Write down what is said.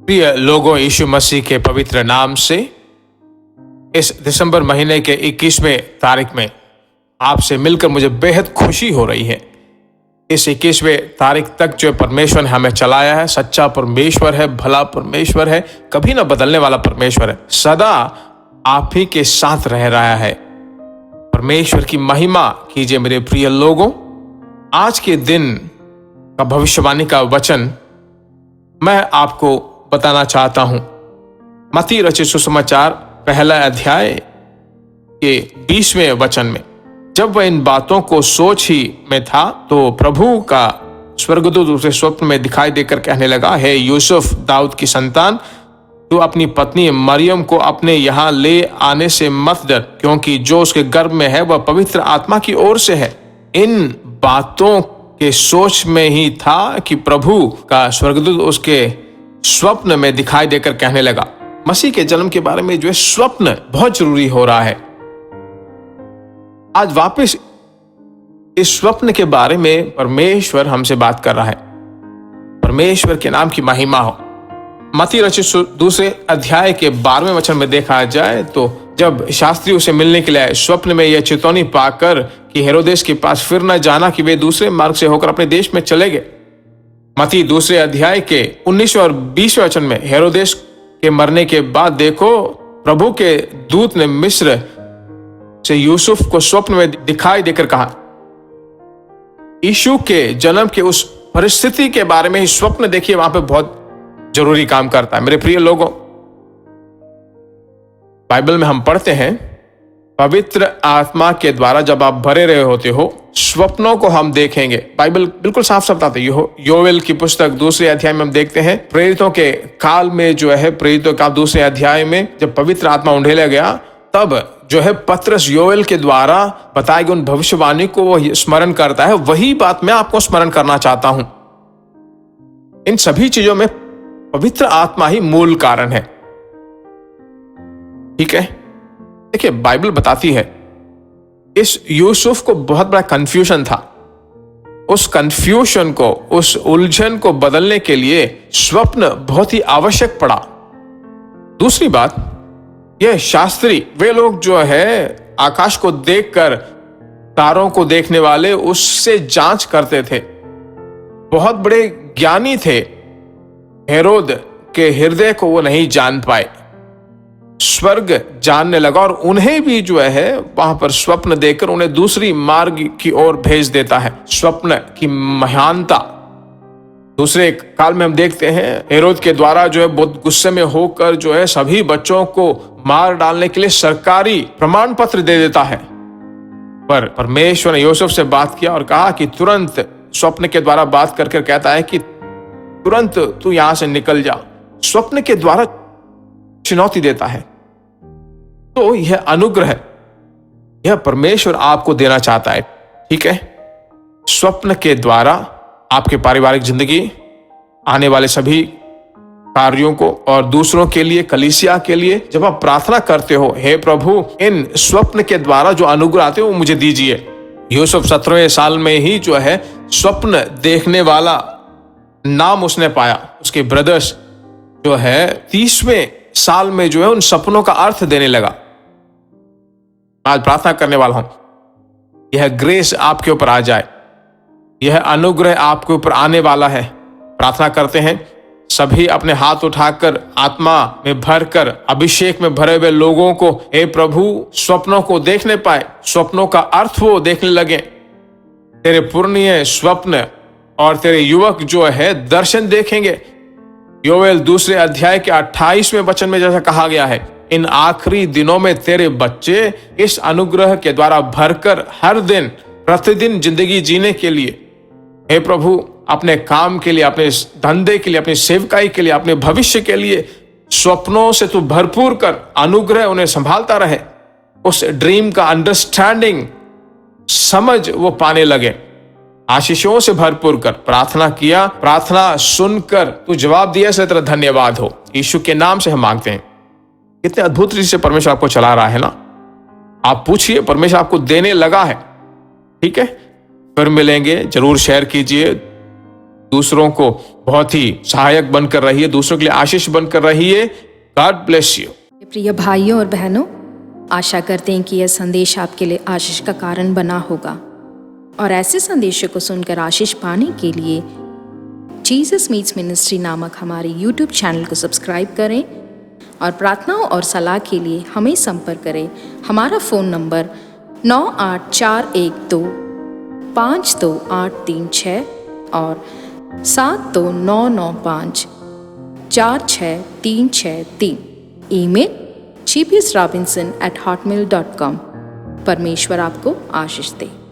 प्रिय लोगों, यीशु मसीह के पवित्र नाम से इस दिसंबर महीने के 21वें तारीख में आपसे मिलकर मुझे बेहद खुशी हो रही है। इस 21वें तारीख तक जो परमेश्वर ने हमें चलाया है, सच्चा परमेश्वर है, भला परमेश्वर है, कभी ना बदलने वाला परमेश्वर है, सदा आप ही के साथ रह रहा है। परमेश्वर की महिमा कीजिए मेरे प्रिय लोगों। आज के दिन का भविष्यवाणी का वचन मैं आपको बताना चाहता हूं। मत्ती रचित सुसमाचार पहला अध्याय के 20वें वचन में, जब वह इन बातों को सोच ही में था तो प्रभु का स्वर्गदूत उसे स्वप्न में दिखाई देकर कहने लगा, हे यूसुफ, दाऊद की संतान, तू अपनी पत्नी मरियम को अपने यहाँ ले आने से मत डर, क्योंकि जो उसके गर्भ में है वह पवित्र आत्मा की ओर से है। इन बातों के सोच में ही था कि प्रभु का स्वर्गदूत उसके स्वप्न में दिखाई देकर कहने लगा। मसीह के जन्म के बारे में जो है स्वप्न बहुत जरूरी हो रहा है। आज वापस इस स्वप्न के बारे में परमेश्वर हमसे बात कर रहा है। परमेश्वर के नाम की महिमा हो। मत्ती रचित दूसरे अध्याय के 12वें वचन में देखा जाए तो जब शास्त्री उसे मिलने के लिए आए, स्वप्न में यह चेतावनी पाकर कि हेरोदेस के पास फिर न जाना कि वे दूसरे मार्ग से होकर अपने देश में चले गए। मत्ती दूसरे अध्याय के 19वें और 20वें वचन में, हेरोदेस के मरने के बाद देखो, प्रभु के दूत ने मिस्र से यूसुफ को स्वप्न में दिखाई देकर कहा। यीशु के जन्म के उस परिस्थिति के बारे में ही स्वप्न देखिए वहां पे बहुत जरूरी काम करता है। मेरे प्रिय लोगों, बाइबल में हम पढ़ते हैं, पवित्र आत्मा के द्वारा जब आप भरे रहे होते हो, स्वप्नों को हम देखेंगे। बाइबल बिल्कुल साफ साफ बताते है। योवेल की पुस्तक दूसरे अध्याय में हम देखते हैं, प्रेरितों के काल में जो है, प्रेरितों का दूसरे अध्याय में जब पवित्र आत्मा उंडेला गया, तब जो है पत्रस योवेल के द्वारा बताए गए उन भविष्यवाणी को वो स्मरण करता है। वही बात मैं आपको स्मरण करना चाहता हूं। इन सभी चीजों में पवित्र आत्मा ही मूल कारण है। ठीक है, देखिए बाइबल बताती है इस यूसुफ को बहुत बड़ा कंफ्यूजन था। उस कंफ्यूजन को, उस उलझन को बदलने के लिए स्वप्न बहुत ही आवश्यक पड़ा। दूसरी बात, यह शास्त्री, वे लोग जो है आकाश को देखकर, तारों को देखने वाले, उससे जांच करते थे, बहुत बड़े ज्ञानी थे। हेरोद के हृदय को वो नहीं जान पाए। स्वर्ग जानने लगा और उन्हें भी जो है वहां पर स्वप्न देकर उन्हें दूसरी मार्ग की ओर भेज देता है। स्वप्न की महानता दूसरे काल में हम देखते हैं, हेरोद के द्वारा जो है बहुत गुस्से में होकर जो है सभी बच्चों को मार डालने के लिए सरकारी प्रमाण पत्र दे देता है। पर परमेश्वर ने यूसुफ से बात किया और कहा कि तुरंत, स्वप्न के द्वारा बात करके कहता है कि तुरंत तू यहां से निकल जा। स्वप्न के द्वारा चुनौती देता है। तो यह अनुग्रह, यह परमेश्वर आपको देना चाहता है। ठीक है, स्वप्न के द्वारा आपके पारिवारिक जिंदगी, आने वाले सभी कार्यों को और दूसरों के लिए, कलीसिया के लिए, जब आप प्रार्थना करते हो, हे प्रभु, इन स्वप्न के द्वारा जो अनुग्रह आते हो वो मुझे दीजिए। यूसुफ 17वें साल में ही जो है स्वप्न देखने वाला नाम उसने पाया। उसके ब्रदर्स जो है 30वें साल में जो है उन सपनों का अर्थ देने लगा। आज प्रार्थना करने वाला हूं, यह ग्रेस आपके ऊपर आ जाए, यह अनुग्रह आपके ऊपर आने वाला है। प्रार्थना करते हैं सभी अपने हाथ उठाकर, आत्मा में भरकर, अभिषेक में भरे हुए लोगों को, हे प्रभु, स्वप्नों को देखने पाए, स्वप्नों का अर्थ वो देखने लगे। तेरे पुण्य स्वप्न और तेरे युवक जो है दर्शन देखेंगे। योवेल दूसरे अध्याय के 28वें वचन में जैसा कहा गया है, इन आखिरी दिनों में तेरे बच्चे इस अनुग्रह के द्वारा भरकर हर दिन, प्रतिदिन जिंदगी जीने के लिए, हे प्रभु, अपने काम के लिए, अपने धंधे के लिए, अपनी सेवकाई के लिए, अपने भविष्य के लिए स्वप्नों से तू भरपूर कर, अनुग्रह उन्हें संभालता रहे। उस ड्रीम का अंडरस्टैंडिंग, समझ वो पाने लगे। आशीषों से भरपूर कर प्रार्थना किया, प्रार्थना सुनकर तू जवाब दिया, से तेरा धन्यवाद हो। यीशु के नाम से हम मांगते हैं। कितने अद्भुत रीति से परमेश्वर आपको चला रहा है ना। आप पूछिए, परमेश्वर आपको देने लगा है। ठीक है, फिर मिलेंगे, जरूर शेयर कीजिए। दूसरों को बहुत ही सहायक बनकर रहिए, दूसरों के लिए आशीष बनकर रहिए। God bless you. प्रिय भाइयों और बहनों, आशा करते हैं कि यह संदेश आपके लिए आशीष का कारण बना होगा और ऐसे संदेशों को सुनकर आशीष पाने के लिए जीसस मीट्स मिनिस्ट्री नामक हमारे यूट्यूब चैनल को सब्सक्राइब करें और प्रार्थनाओं और सलाह के लिए हमें संपर्क करें। हमारा फ़ोन नंबर 9841252836 और 7299546363। Email gbsrobinson@hotmail.com। परमेश्वर आपको आशीष दे।